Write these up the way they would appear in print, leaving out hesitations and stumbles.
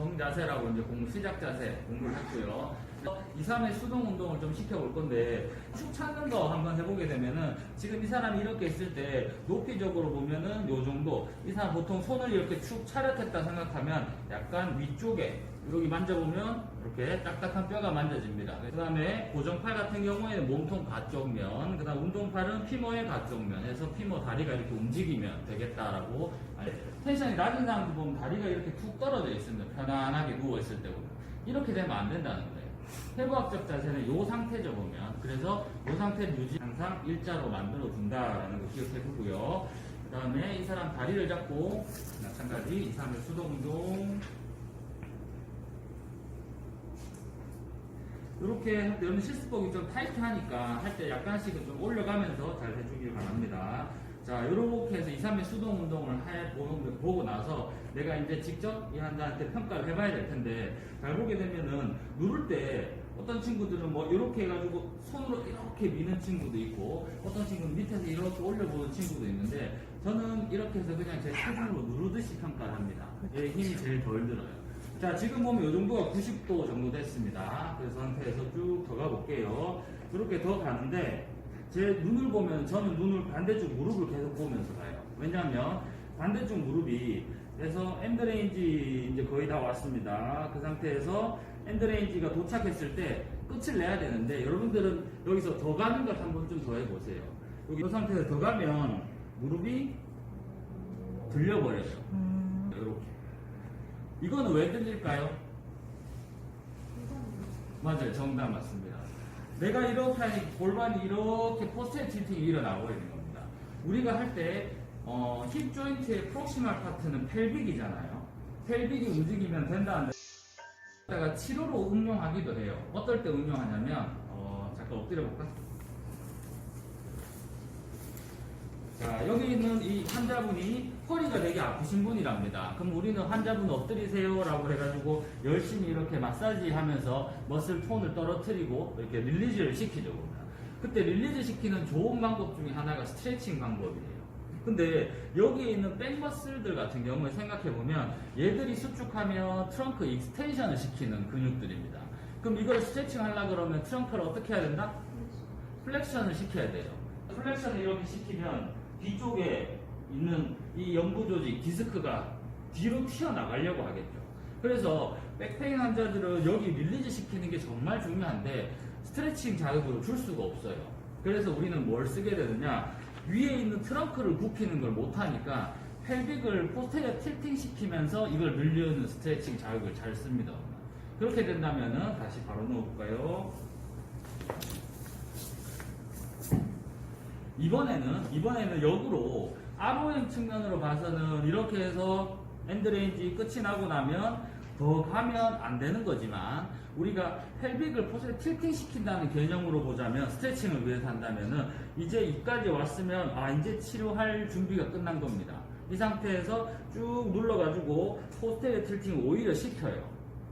정자세라고 이제 시작 자세 공부를 했고요. 2, 3의 수동 운동을 좀 시켜볼 건데, 축 찾는 거 한번 해보게 되면은, 지금 이 사람이 이렇게 있을 때, 높이적으로 보면은 요 정도, 이 사람 보통 손을 이렇게 축 차렷했다 생각하면, 약간 위쪽에, 여기 만져보면, 이렇게 딱딱한 뼈가 만져집니다. 그 다음에 고정팔 같은 경우에는 몸통 가쪽면, 그 다음 운동팔은 피모의 가쪽면 해서 피모 다리가 이렇게 움직이면 되겠다라고. 텐션이 낮은 사람들 보면 다리가 이렇게 툭 떨어져 있습니다. 편안하게 누워있을 때 보면. 이렇게 되면 안 된다는 거예요. 해부학적 자세는 이 상태죠 보면. 그래서 이 상태를 유지 항상 일자로 만들어 둔다라는 거 기억해 두고요. 그 다음에 이 사람 다리를 잡고 마찬가지 2, 3의 수동 운동. 이렇게 할 때, 여러분 실습복이 좀 타이트하니까 할 때 약간씩은 좀 올려가면서 잘 해주길 바랍니다. 자, 이렇게 해서 2, 3의 수동 운동을 보고 나서 내가 이제 직접 이 환자한테 평가를 해봐야 될 텐데, 잘 보게 되면은 누를 때 어떤 친구들은 뭐 이렇게 해가지고 손으로 이렇게 미는 친구도 있고, 어떤 친구는 밑에서 이렇게 올려보는 친구도 있는데, 저는 이렇게 해서 그냥 제 체중으로 누르듯이 평가를 합니다. 얘 힘이 제일 덜 들어요. 자, 지금 보면 이 정도가 90도 정도 됐습니다. 그 상태에서 쭉 더 가볼게요. 이렇게 더 가는데, 제 눈을 보면 저는 눈을 반대쪽 무릎을 계속 보면서 가요. 왜냐하면 반대쪽 무릎이 그래서 엔드레인지 이제 거의 다 왔습니다. 그 상태에서 엔드레인지가 도착했을 때 끝을 내야 되는데, 여러분들은 여기서 더 가는 것 한번 좀 더 해보세요. 여기 이 상태에서 더 가면 무릎이 들려버려요. 이렇게. 이거는 왜 들릴까요? 맞아요. 정답 맞습니다. 내가 이렇게 하니 골반이 이렇게 포스트에 tilting이 일어나버리는 겁니다. 우리가 할 때 힙 조인트의 프록시말 파트는 펠빅이잖아요. 펠빅이 움직이면 된다는데, 다가 치료로 응용하기도 해요. 어떨 때 응용하냐면 잠깐 엎드려 볼까? 자, 여기 있는 이 환자분이 허리가 되게 아프신 분이랍니다. 그럼 우리는 환자분 엎드리세요 라고 해가지고 열심히 이렇게 마사지 하면서 머슬 톤을 떨어뜨리고 이렇게 릴리즈를 시키죠. 그때 릴리즈 시키는 좋은 방법 중에 하나가 스트레칭 방법이에요. 근데 여기에 있는 백머슬들 같은 경우에 생각해보면 얘들이 수축하면 트렁크 익스텐션을 시키는 근육들입니다. 그럼 이걸 스트레칭 하려고 그러면 트렁크를 어떻게 해야 된다? 플렉션을 시켜야 돼요. 플렉션을 이렇게 시키면 뒤쪽에 있는 이 연부 조직, 디스크가 뒤로 튀어나가려고 하겠죠. 그래서 백페인 환자들은 여기 릴리즈 시키는 게 정말 중요한데 스트레칭 자극으로 줄 수가 없어요. 그래서 우리는 뭘 쓰게 되느냐, 위에 있는 트렁크를 굽히는 걸 못하니까 펠빅을 포스테리어 틸팅 시키면서 이걸 늘리는 스트레칭 자극을 잘 씁니다. 그렇게 된다면은 다시 바로 넣어볼까요? 이번에는 역으로 ROM 측면으로 봐서는 이렇게 해서 엔드레인지 끝이 나고 나면 더 가면 안 되는 거지만, 우리가 펠빅을 포스에 틸팅 시킨다는 개념으로 보자면, 스트레칭을 위해서 한다면은 이제 이까지 왔으면 이제 치료할 준비가 끝난 겁니다. 이 상태에서 쭉 눌러가지고 포스테리어 틸팅을 오히려 시켜요.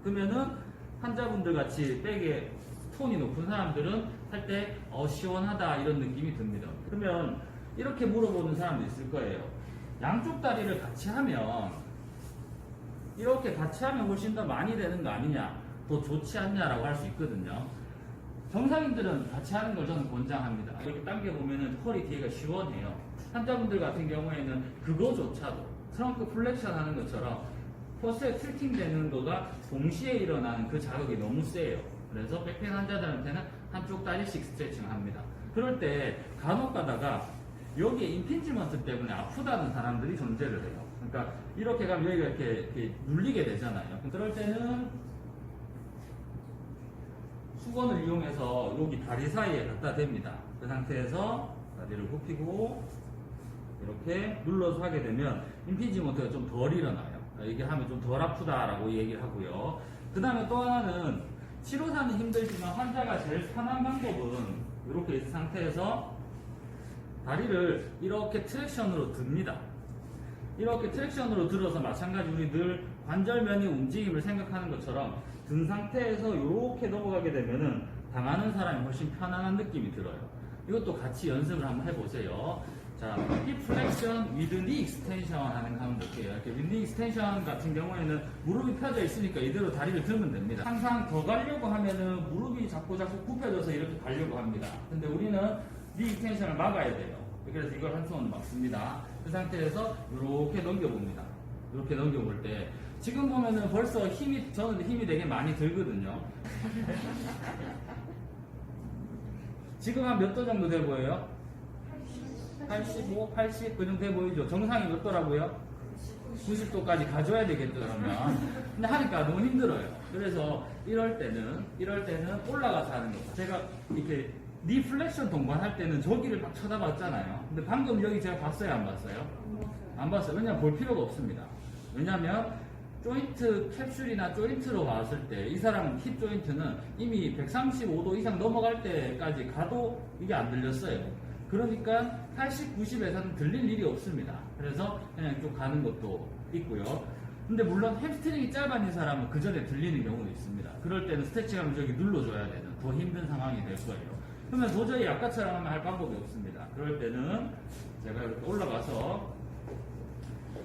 그러면은 환자분들 같이 백에 톤이 높은 사람들은 할 때 시원하다 이런 느낌이 듭니다. 그러면 이렇게 물어보는 사람도 있을 거예요. 양쪽 다리를 같이 하면, 이렇게 같이 하면 훨씬 더 많이 되는 거 아니냐, 더 좋지 않냐라고 할 수 있거든요. 정상인들은 같이 하는 걸 저는 권장합니다. 이렇게 당겨보면 허리 뒤가 시원해요. 환자분들 같은 경우에는 그거조차도 트렁크 플렉션 하는 것처럼 포스에 틸팅 되는 거가 동시에 일어나는 그 자극이 너무 세요. 그래서 백페인 환자들한테는 한쪽 다리씩 스트레칭을 합니다. 그럴 때 간혹 가다가 여기에 임핀지먼트 때문에 아프다는 사람들이 존재를 해요. 그러니까 이렇게 가면 여기가 이렇게 눌리게 되잖아요. 그럴 때는 수건을 이용해서 여기 다리 사이에 갖다 댑니다. 그 상태에서 다리를 굽히고 이렇게 눌러서 하게 되면 임핀지먼트가 좀 덜 일어나요. 이게 하면 좀 덜 아프다라고 얘기를 하고요. 그 다음에 또 하나는 치료사는 힘들지만 환자가 제일 편한 방법은 이렇게 있는 상태에서 다리를 이렇게 트랙션으로 듭니다. 이렇게 트랙션으로 들어서 마찬가지 우리 늘 관절면의 움직임을 생각하는 것처럼 든 상태에서 이렇게 넘어가게 되면은 당하는 사람이 훨씬 편안한 느낌이 들어요. 이것도 같이 연습을 한번 해보세요. 자, 힙 플렉션 위드 니 익스텐션 하는 거 한번 볼게요. 이렇게 니 익스텐션 같은 경우에는 무릎이 펴져 있으니까 이대로 다리를 들면 됩니다. 항상 더 가려고 하면은 무릎이 자꾸 굽혀져서 이렇게 가려고 합니다. 근데 우리는 니 익스텐션을 막아야 돼요. 그래서 이걸 한 손으로 막습니다. 그 상태에서 이렇게 넘겨봅니다. 이렇게 넘겨볼 때 지금 보면은 벌써 저는 힘이 되게 많이 들거든요. 지금 한 몇 도 정도 돼 보여요? 85, 80 그 정도 돼 보이죠? 정상이 몇 도라고요? 90도까지 가져야 되겠죠, 그러면. 근데 하니까 너무 힘들어요. 그래서 이럴 때는 올라가서 하는 거죠. 제가 이렇게 니 플렉션 동반할 때는 저기를 막 쳐다봤잖아요. 근데 방금 여기 제가 봤어요, 안 봤어요? 안 봤어요. 왜냐면 볼 필요가 없습니다. 왜냐면 조인트 캡슐이나 조인트로 봤을 때 이 사람 힙 조인트는 이미 135도 이상 넘어갈 때까지 가도 이게 안 들렸어요. 그러니까 80, 90에서는 들릴 일이 없습니다. 그래서 그냥 쭉 가는 것도 있고요. 근데 물론 햄스트링이 짧아진 사람은 그 전에 들리는 경우도 있습니다. 그럴 때는 스트레칭하면 저기 눌러줘야 되는 더 힘든 상황이 될 거예요. 그러면 도저히 아까처럼 하면 할 방법이 없습니다. 그럴 때는 제가 이렇게 올라가서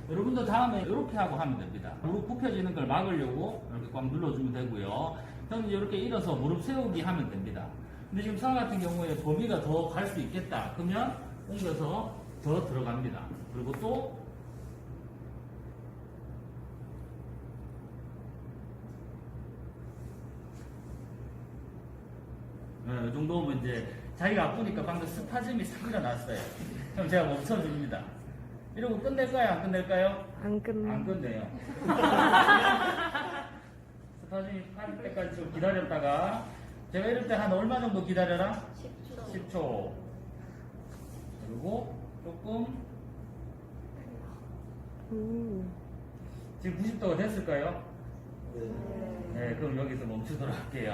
여러분도 다음에 이렇게 하고 하면 됩니다. 무릎 굽혀지는 걸 막으려고 이렇게 꽉 눌러주면 되고요. 저는 이렇게 일어서 무릎 세우기 하면 됩니다. 근데 지금 상 같은 경우에 범위가 더 갈 수 있겠다. 그러면 옮겨서 더 들어갑니다. 그리고 또 이 정도면 이제 자기가 아프니까 방금 스파즘이 싹 일어났어요. 그럼 제가 멈춰줍니다. 이러고 끝낼까요? 안 끝낼까요? 안 끝나. 안 끝내요. 스파즘이 빠질 때까지 좀 기다렸다가 제가 이럴 때 한 얼마 정도 기다려라? 10초. 그리고 조금 지금 90도가 됐을까요? 네, 그럼 여기서 멈추도록 할게요.